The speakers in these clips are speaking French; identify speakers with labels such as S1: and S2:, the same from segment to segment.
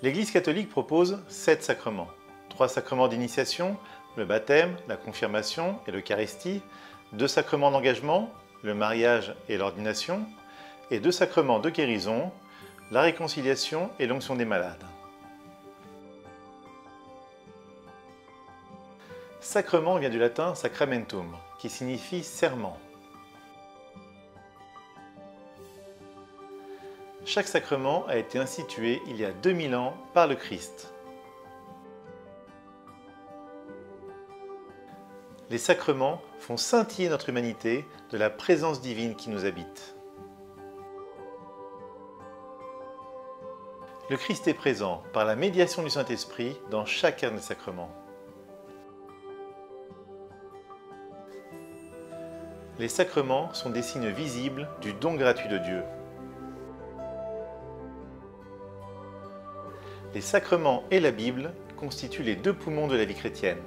S1: L'Église catholique propose 7 sacrements. 3 sacrements d'initiation, le baptême, la confirmation et l'Eucharistie, 2 sacrements d'engagement, le mariage et l'ordination, et 2 sacrements de guérison, la réconciliation et l'onction des malades. Sacrement vient du latin sacramentum, qui signifie serment. Chaque sacrement a été institué il y a 2000 ans par le Christ. Les sacrements font scintiller notre humanité de la présence divine qui nous habite. Le Christ est présent par la médiation du Saint-Esprit dans chacun des sacrements. Les sacrements sont des signes visibles du don gratuit de Dieu. Les sacrements et la Bible constituent les 2 poumons de la vie chrétienne.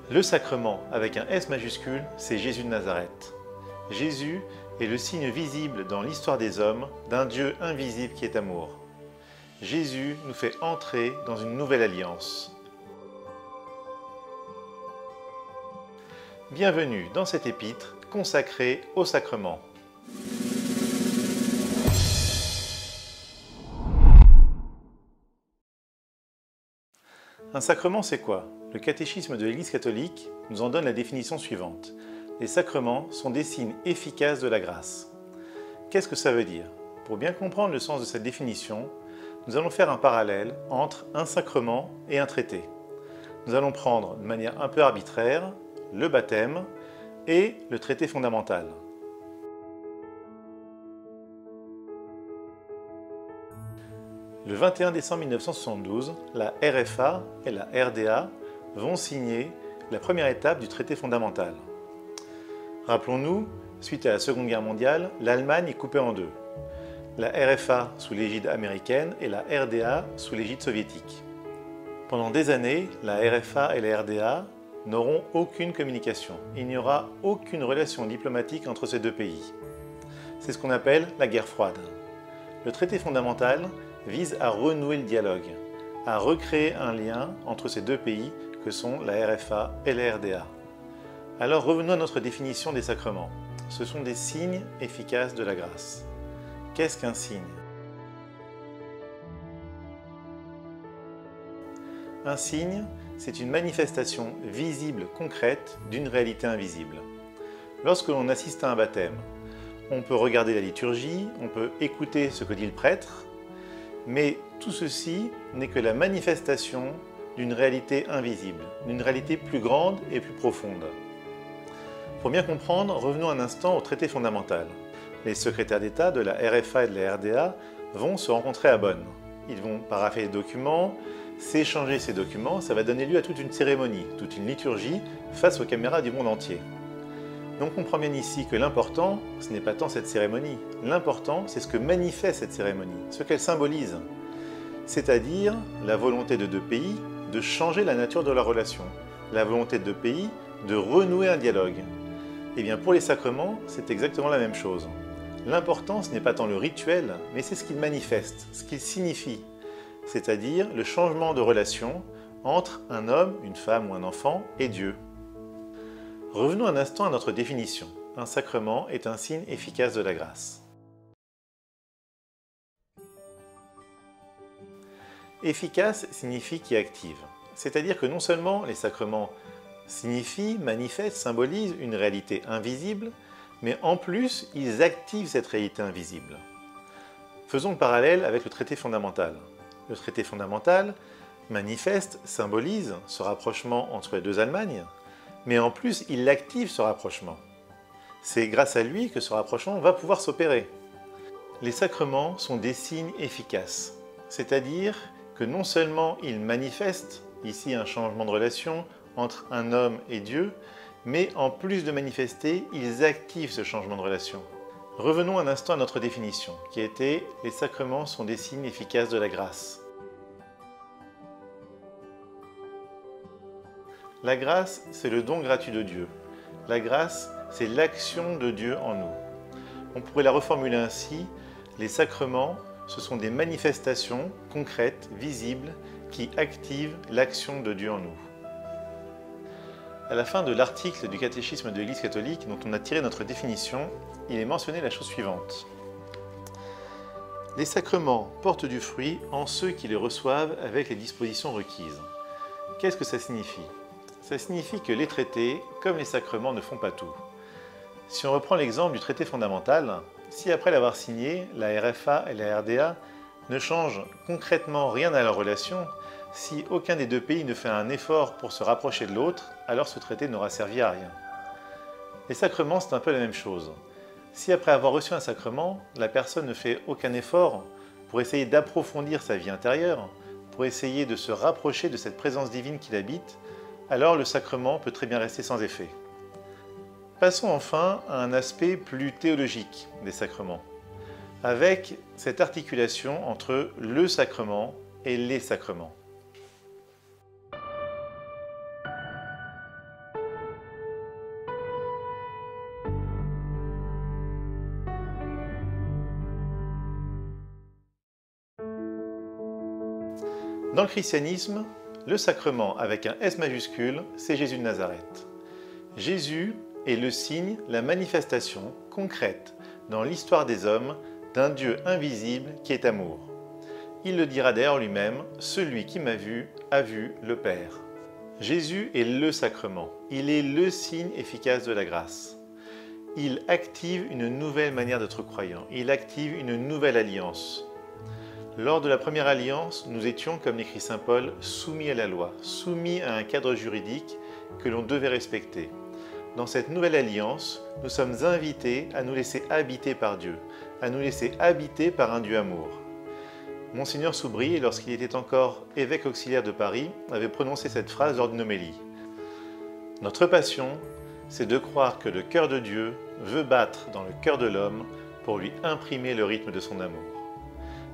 S1: Le sacrement, avec un S majuscule, c'est Jésus de Nazareth. Jésus est le signe visible dans l'histoire des hommes d'un Dieu invisible qui est amour. Jésus nous fait entrer dans une nouvelle alliance. Bienvenue dans cet épître consacré au sacrement. Un sacrement, c'est quoi? Le catéchisme de l'Église catholique nous en donne la définition suivante. Les sacrements sont des signes efficaces de la grâce. Qu'est-ce que ça veut dire? Pour bien comprendre le sens de cette définition, nous allons faire un parallèle entre un sacrement et un traité. Nous allons prendre de manière un peu arbitraire le baptême et le traité fondamental. Le 21 décembre 1972, la RFA et la RDA vont signer la première étape du traité fondamental. Rappelons-nous, suite à la Seconde Guerre mondiale, l'Allemagne est coupée en 2. La RFA sous l'égide américaine et la RDA sous l'égide soviétique. Pendant des années, la RFA et la RDA n'auront aucune communication. Il n'y aura aucune relation diplomatique entre ces 2 pays. C'est ce qu'on appelle la guerre froide. Le traité fondamental vise à renouer le dialogue, à recréer un lien entre ces 2 pays que sont la RFA et la RDA. Alors revenons à notre définition des sacrements. Ce sont des signes efficaces de la grâce. Qu'est-ce qu'un signe? Un signe, c'est une manifestation visible, concrète, d'une réalité invisible. Lorsque l'on assiste à un baptême, on peut regarder la liturgie, on peut écouter ce que dit le prêtre, mais tout ceci n'est que la manifestation d'une réalité invisible, d'une réalité plus grande et plus profonde. Pour bien comprendre, revenons un instant au traité fondamental. Les secrétaires d'État de la RFA et de la RDA vont se rencontrer à Bonn. Ils vont parapher les documents, s'échanger ces documents, ça va donner lieu à toute une cérémonie, toute une liturgie face aux caméras du monde entier. Donc on comprend bien ici que l'important, ce n'est pas tant cette cérémonie. L'important, c'est ce que manifeste cette cérémonie, ce qu'elle symbolise. C'est-à-dire la volonté de 2 pays de changer la nature de leur relation, la volonté de 2 pays de renouer un dialogue. Et bien pour les sacrements, c'est exactement la même chose. L'important, ce n'est pas tant le rituel, mais c'est ce qu'il manifeste, ce qu'il signifie. C'est-à-dire le changement de relation entre un homme, une femme ou un enfant et Dieu. Revenons un instant à notre définition. Un sacrement est un signe efficace de la grâce. Efficace signifie qui active. C'est-à-dire que non seulement les sacrements signifient, manifestent, symbolisent une réalité invisible, mais en plus, ils activent cette réalité invisible. Faisons le parallèle avec le traité fondamental. Le traité fondamental manifeste, symbolise ce rapprochement entre les 2 Allemagnes, mais en plus, il active ce rapprochement. C'est grâce à lui que ce rapprochement va pouvoir s'opérer. Les sacrements sont des signes efficaces, c'est-à-dire que non seulement ils manifestent ici un changement de relation entre un homme et Dieu, mais en plus de manifester, ils activent ce changement de relation. Revenons un instant à notre définition, qui était « Les sacrements sont des signes efficaces de la grâce ». La grâce, c'est le don gratuit de Dieu. La grâce, c'est l'action de Dieu en nous. On pourrait la reformuler ainsi, Les sacrements, ce sont des manifestations concrètes, visibles, qui activent l'action de Dieu en nous. À la fin de l'article du catéchisme de l'Église catholique dont on a tiré notre définition, il est mentionné la chose suivante. Les sacrements portent du fruit en ceux qui les reçoivent avec les dispositions requises. Qu'est-ce que ça signifie? Ça signifie que les traités, comme les sacrements, ne font pas tout. Si on reprend l'exemple du traité fondamental, si après l'avoir signé, la RFA et la RDA ne changent concrètement rien à leur relation, si aucun des deux pays ne fait un effort pour se rapprocher de l'autre, alors ce traité n'aura servi à rien. Les sacrements, c'est un peu la même chose. Si après avoir reçu un sacrement, la personne ne fait aucun effort pour essayer d'approfondir sa vie intérieure, pour essayer de se rapprocher de cette présence divine qui l'habite, alors le sacrement peut très bien rester sans effet. Passons enfin à un aspect plus théologique des sacrements, avec cette articulation entre le sacrement et les sacrements. Dans le christianisme, le sacrement avec un S majuscule, c'est Jésus de Nazareth. Jésus est le signe, la manifestation concrète dans l'histoire des hommes d'un Dieu invisible qui est amour. Il le dira d'ailleurs lui-même, « Celui qui m'a vu a vu le Père ». Jésus est le sacrement, il est le signe efficace de la grâce. Il active une nouvelle manière d'être croyant, il active une nouvelle alliance. Lors de la première alliance, nous étions, comme l'écrit saint Paul, soumis à la loi, soumis à un cadre juridique que l'on devait respecter. Dans cette nouvelle alliance, nous sommes invités à nous laisser habiter par Dieu, à nous laisser habiter par un Dieu amour. Monseigneur Soubry, lorsqu'il était encore évêque auxiliaire de Paris, avait prononcé cette phrase lors d'une homélie. Notre passion, c'est de croire que le cœur de Dieu veut battre dans le cœur de l'homme pour lui imprimer le rythme de son amour.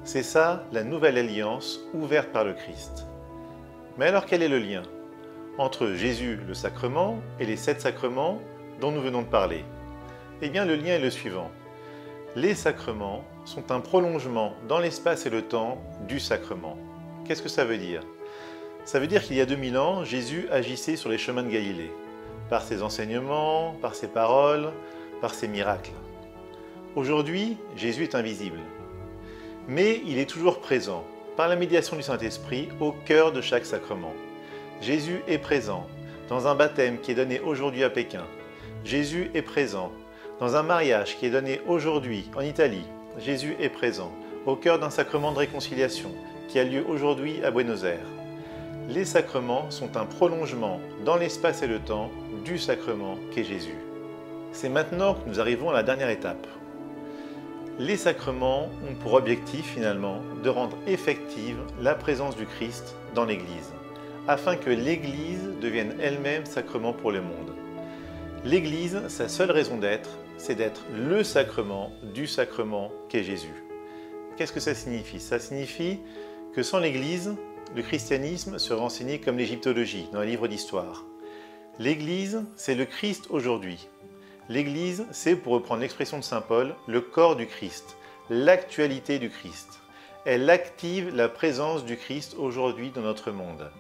S1: C'est ça, la nouvelle alliance ouverte par le Christ. Mais alors quel est le lien entre Jésus, le sacrement, et les 7 sacrements dont nous venons de parler? Eh bien, le lien est le suivant. Les sacrements sont un prolongement dans l'espace et le temps du sacrement. Qu'est-ce que ça veut dire? Ça veut dire qu'il y a 2000 ans, Jésus agissait sur les chemins de Galilée, par ses enseignements, par ses paroles, par ses miracles. Aujourd'hui, Jésus est invisible. Mais il est toujours présent, par la médiation du Saint-Esprit, au cœur de chaque sacrement. Jésus est présent dans un baptême qui est donné aujourd'hui à Pékin. Jésus est présent dans un mariage qui est donné aujourd'hui en Italie. Jésus est présent au cœur d'un sacrement de réconciliation qui a lieu aujourd'hui à Buenos Aires. Les sacrements sont un prolongement dans l'espace et le temps du sacrement qu'est Jésus. C'est maintenant que nous arrivons à la dernière étape. Les sacrements ont pour objectif finalement de rendre effective la présence du Christ dans l'Église, afin que l'Église devienne elle-même sacrement pour le monde. L'Église, sa seule raison d'être, c'est d'être le sacrement du sacrement qu'est Jésus. Qu'est-ce que ça signifie? Ça signifie que sans l'Église, le christianisme serait enseigné comme l'égyptologie dans les livres d'histoire. L'Église, c'est le Christ aujourd'hui. L'Église, c'est, pour reprendre l'expression de saint Paul, le corps du Christ, l'actualité du Christ. Elle active la présence du Christ aujourd'hui dans notre monde.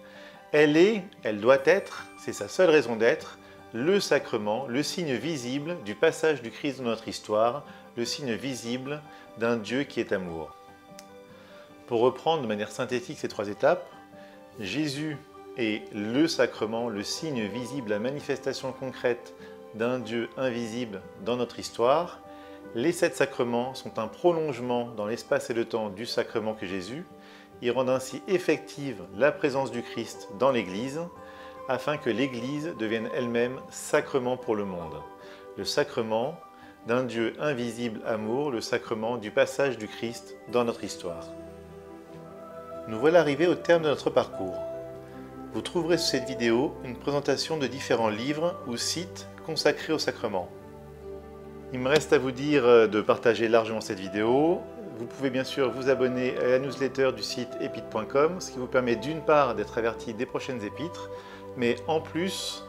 S1: Elle doit être, c'est sa seule raison d'être, le sacrement, le signe visible du passage du Christ dans notre histoire, le signe visible d'un Dieu qui est amour. Pour reprendre de manière synthétique ces 3 étapes, Jésus est le sacrement, le signe visible, la manifestation concrète d'un Dieu invisible dans notre histoire. Les 7 sacrements sont un prolongement dans l'espace et le temps du sacrement que Jésus. Ils rendent ainsi effective la présence du Christ dans l'Église, afin que l'Église devienne elle-même sacrement pour le monde. Le sacrement d'un Dieu invisible amour, le sacrement du passage du Christ dans notre histoire. Nous voilà arrivés au terme de notre parcours. Vous trouverez sur cette vidéo une présentation de différents livres ou sites consacrés au sacrement. Il me reste à vous dire de partager largement cette vidéo. Vous pouvez bien sûr vous abonner à la newsletter du site épître.com, ce qui vous permet d'une part d'être averti des prochaines épîtres, mais en plus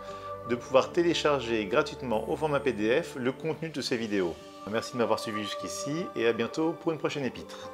S1: de pouvoir télécharger gratuitement au format PDF le contenu de ces vidéos. Merci de m'avoir suivi jusqu'ici et à bientôt pour une prochaine épître.